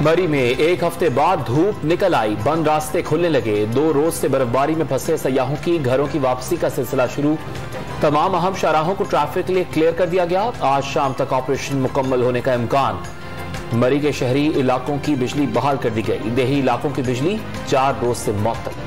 मरी में एक हफ्ते बाद धूप निकल आई, बंद रास्ते खुलने लगे। 2 रोज से बर्फबारी में फंसे सयाहों की घरों की वापसी का सिलसिला शुरू। तमाम अहम शाहराहों को ट्रैफिक के लिए क्लियर कर दिया गया। आज शाम तक ऑपरेशन मुकम्मल होने का इम्कान। मरी के शहरी इलाकों की बिजली बहाल कर दी गई। देही इलाकों की बिजली 4 रोज से मुअत्तल।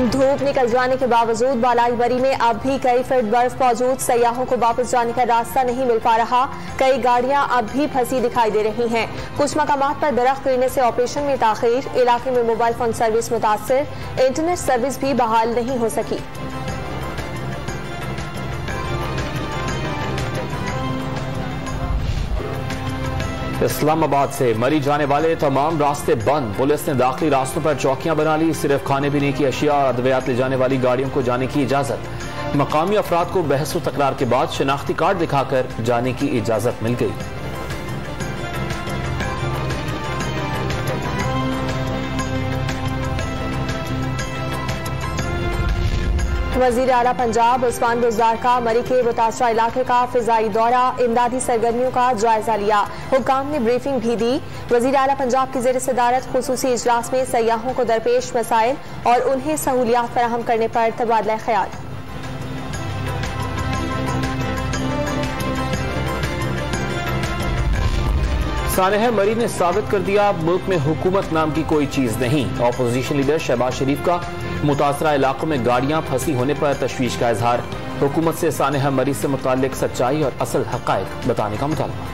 धूप निकल जाने के बावजूद बालाई बरी में अब भी कई फीट बर्फ मौजूद। सयाहों को वापस जाने का रास्ता नहीं मिल पा रहा। कई गाड़ियां अब भी फंसी दिखाई दे रही हैं। कुछ मकामात पर दरख्त गिरने से ऑपरेशन में ताखीर। इलाके में मोबाइल फोन सर्विस मुतासिर। इंटरनेट सर्विस भी बहाल नहीं हो सकी। इस्लामाबाद से मरी जाने वाले तमाम रास्ते बंद। पुलिस ने दाखिली रास्तों पर चौकियां बना ली। सिर्फ खाने पीने की अशिया और अद्वियात ले जाने वाली गाड़ियों को जाने की इजाजत। मकामी अफराद को बहस व तकरार के बाद शनाख्ती कार्ड दिखाकर जाने की इजाजत मिल गई। वजीर आला पंजाब उस्मान बुज़दार का मरी के मुतासरा इलाके का फिजाई दौरा। इमदादी सरगर्मियों का जायजा लिया। हुक्काम ने ब्रीफिंग भी दी। वजीर आला पंजाब की ज़ेर सदारत खुसूसी इजलास में सयाहों को दरपेश मसाइल और उन्हें सहूलियात फराहम करने पर तबादला ख्याल। सानेह मरी ने साबित कर दिया, मुल्क में हुकूमत नाम की कोई चीज नहीं। ऑपोजिशन लीडर शहबाज शरीफ का मुतासरा इलाकों में गाड़ियां फंसी होने पर तशवीश का इजहार। हुकूमत से सानेह मरी से मुताल्लिक सच्चाई और असल हकायक बताने का मुतालबा।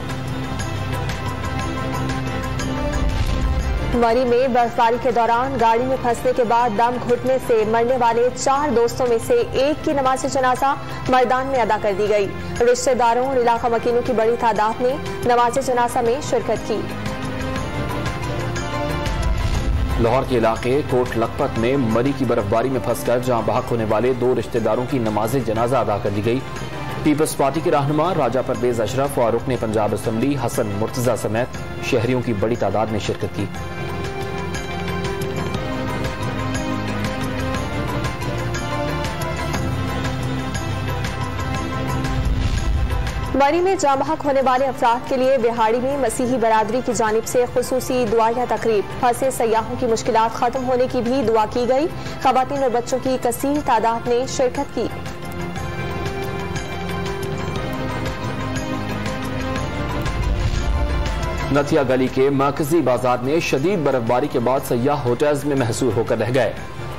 मरी में बर्फबारी के दौरान गाड़ी में फंसने के बाद दम घुटने से मरने वाले 4 दोस्तों में से एक की नमाज जनाजा मैदान में अदा कर दी गई। रिश्तेदारों और इलाका मकीनों की बड़ी तादाद ने नमाज जनाजा में शिरकत की। लाहौर के इलाके कोट लखपत में मरी की बर्फबारी में फंसकर जहां बहक होने वाले 2 रिश्तेदारों की नमाज जनाजा अदा कर दी गई। पीपल्स पार्टी के रहनुमा राजा परवेज अशरफ और रुकने पंजाब असम्बली हसन मुर्तजा समेत शहरियों की बड़ी तादाद ने शिरकत की। मरी में जामहक होने वाले अफराद के लिए बिहाड़ी में मसीही बरादरी की जानिब से खुसूसी दुआया तकरीब। फंसे सयाहों की मुश्किलात खत्म होने की भी दुआ की गई। खवातीन और बच्चों की कसीर तादाद ने शिरकत की। नथिया गली के मरकजी बाजार में शदीद बर्फबारी के बाद सयाह होटल्स में महसूर होकर रह गए।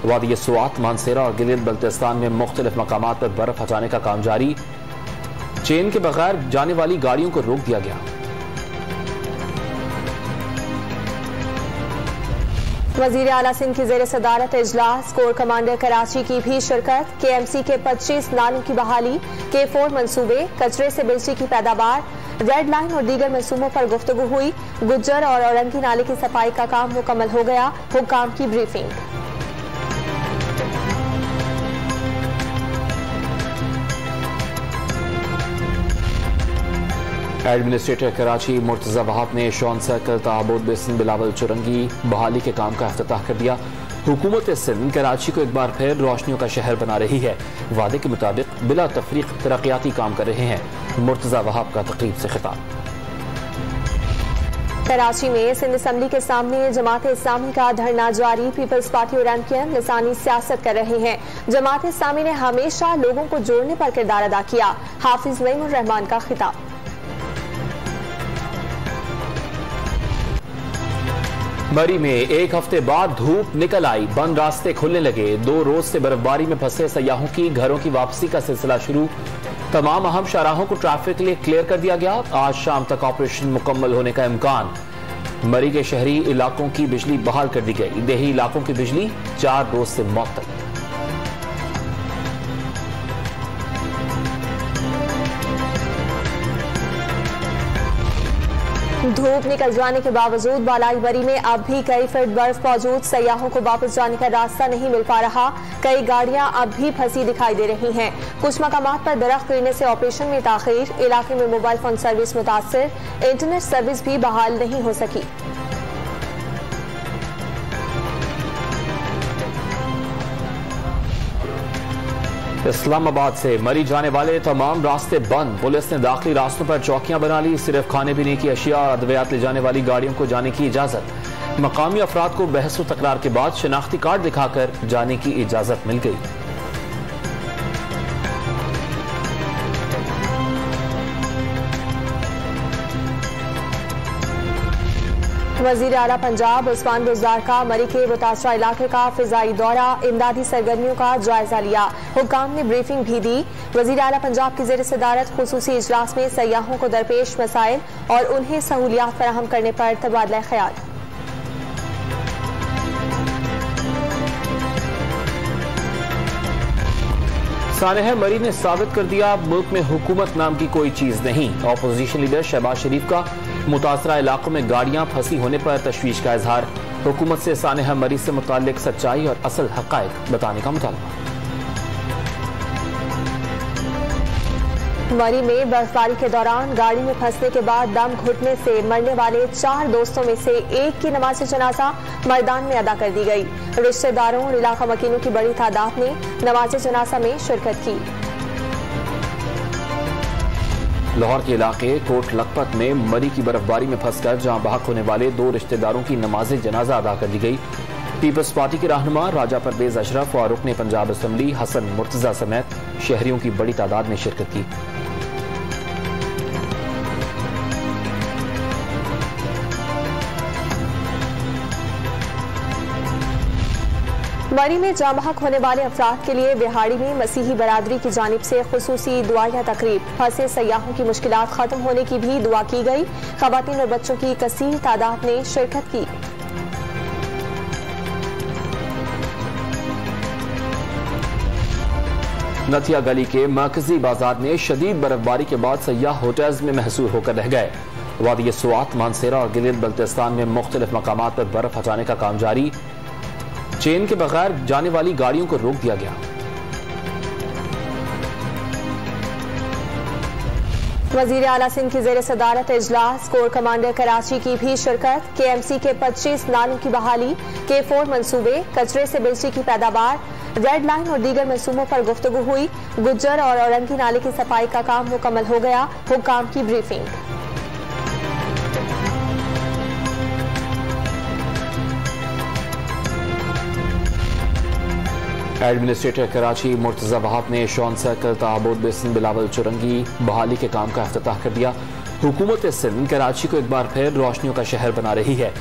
वादी स्वात, मानसेरा और गिलियत बल्तिस्तान में मुख्तलिफ मकामात पर बर्फ हटाने का काम जारी। चेन के बगैर जाने वाली गाड़ियों को रोक दिया गया। वजीर आला सिंध की जेर सदारत इजलास। कोर कमांडर कराची की भी शिरकत। KMC के 25 नालों की बहाली, K4 मंसूबे, कचरे से बिजली की पैदावार, रेड लाइन और दीगर मंसूबों पर गुफ्तगू हुई। गुज्जर और औरंगी नाले की सफाई का काम मुकम्मल हो गया। हुक्काम की ब्रीफिंग। एडमिनिस्ट्रेटर कराची मुर्तजा वहाब ने शॉन सर्कल, ताबूत बेसिन, बिलावल चुरंगी बहाली के काम का इफ्तिताह कर दिया। हुकूमत सिंध कराची को एक बार फिर रोशनियों का शहर बना रही है। वादे के मुताबिक बिला तफरीक तरक्याती काम कर रहे हैं। मुर्तजा वहाब का तकरीब से खिताब। कराची में सिंध असम्बली के सामने जमात इस्लामी का धरना जारी। पीपल्स पार्टी और MPN लिसानी सियासत कर रहे हैं। जमात इस्लामी ने हमेशा लोगों को जोड़ने पर किरदार अदा किया। हाफिज नईमुर रहमान का खिताब। मरी में एक हफ्ते बाद धूप निकल आई, बंद रास्ते खुलने लगे। 2 रोज से बर्फबारी में फंसे सयाहों की घरों की वापसी का सिलसिला शुरू। तमाम अहम शाहराहों को ट्रैफिक के लिए क्लियर कर दिया गया। आज शाम तक ऑपरेशन मुकम्मल होने का इम्कान। मरी के शहरी इलाकों की बिजली बहाल कर दी गई। देही इलाकों की बिजली 4 रोज से मुअत्तल। धूप निकल जाने के बावजूद बालाई बरी में अब भी कई फीट बर्फ मौजूद। सयाहों को वापस जाने का रास्ता नहीं मिल पा रहा। कई गाड़ियां अब भी फंसी दिखाई दे रही हैं। कुछ मकामात पर दरख्त गिरने से ऑपरेशन में ताखीर। इलाके में मोबाइल फोन सर्विस मुतासिर। इंटरनेट सर्विस भी बहाल नहीं हो सकी। इस्लामाबाद से मरी जाने वाले तमाम रास्ते बंद। पुलिस ने दाखिली रास्तों पर चौकियां बना ली। सिर्फ खाने पीने की अशिया और अद्वियात ले जाने वाली गाड़ियों को जाने की इजाजत। मकामी अफराद को बहस व तकरार के बाद शनाख्ती कार्ड दिखाकर जाने की इजाजत मिल गई। वजीर आला पंजाब उस्मान बुज़दार का मरी के मुतासरा इलाके का फिजाई दौरा, इमदादी सरगर्मियों का जायजा लिया। हुक्काम ने ब्रीफिंग भी दी। वजीर आला पंजाब की ज़ेर सदारत खुसूसी इजलास में सयाहों को दरपेश मसाइल और उन्हें सहूलियात फराहम करने पर तबादला ख्याल। सानेहा मरी ने साबित कर दिया, मुल्क में हुकूमत नाम की कोई चीज नहीं। ऑपोजिशन लीडर शहबाज शरीफ का मुतासरा इलाकों में गाड़ियां फंसी होने पर तशवीश का इजहार। हुकूमत से सानेहा मरी से मुताल्लिक सच्चाई और असल हकायक बताने का मुतालबा। मरी में बर्फबारी के दौरान गाड़ी में फंसने के बाद दम घुटने से मरने वाले 4 दोस्तों में से एक की नमाज जनाजा मैदान में अदा कर दी गई। रिश्तेदारों और इलाका मकीनों की बड़ी तादाद ने नमाज जनाजा में शिरकत की। लाहौर के इलाके कोट लखपत में मरी की बर्फबारी में फंसकर जहां बहक होने वाले 2 रिश्तेदारों की नमाज जनाजा अदा कर दी गई। पीपल्स पार्टी के रहनुमा राजा परवेज अशरफ और रुकने पंजाब असम्बली हसन मुर्तजा समेत शहरियों की बड़ी तादाद ने शिरकत की। मरी में जाँ बहक होने वाले अफराद के लिए बिहाड़ी में मसीही बरादरी की जानिब से खुसूसी दुआया तकरीब। फंसे सयाहों की मुश्किलात खत्म होने की भी दुआ की गई। खवातीन और बच्चों की कसीर तादाद ने शिरकत की। नथिया गली के मरकजी बाजार में शदीद बर्फबारी के बाद सयाह होटल्स में महसूर होकर रह गए। वादी स्वात, मानसेरा और गिलियत बल्तिस्तान में मुख्तलिफ मकामात पर बर्फ हटाने का काम जारी। चेन के बगैर जाने वाली गाड़ियों को रोक दिया गया। वजीर आला सिंध की ज़ेर सदारत इजलास, कोर कमांडर कराची की भी शिरकत। KMC के 25 नालों की बहाली, K4 मंसूबे, कचरे से बिजली की पैदावार, रेड लाइन और दीगर मंसूबों पर गुफ्तगू हुई। गुज्जर और औरंगी नाले की सफाई का काम मुकम्मल हो गया। हुक्काम की ब्रीफिंग। एडमिनिस्ट्रेटर कराची मुर्तजा वहाब ने शॉन सर्कल, ताबूत बेसिन, बिलावल चुरंगी बहाली के काम का इफ्तिताह कर दिया। हुकूमत सिंध कराची को एक बार फिर रोशनियों का शहर बना रही है।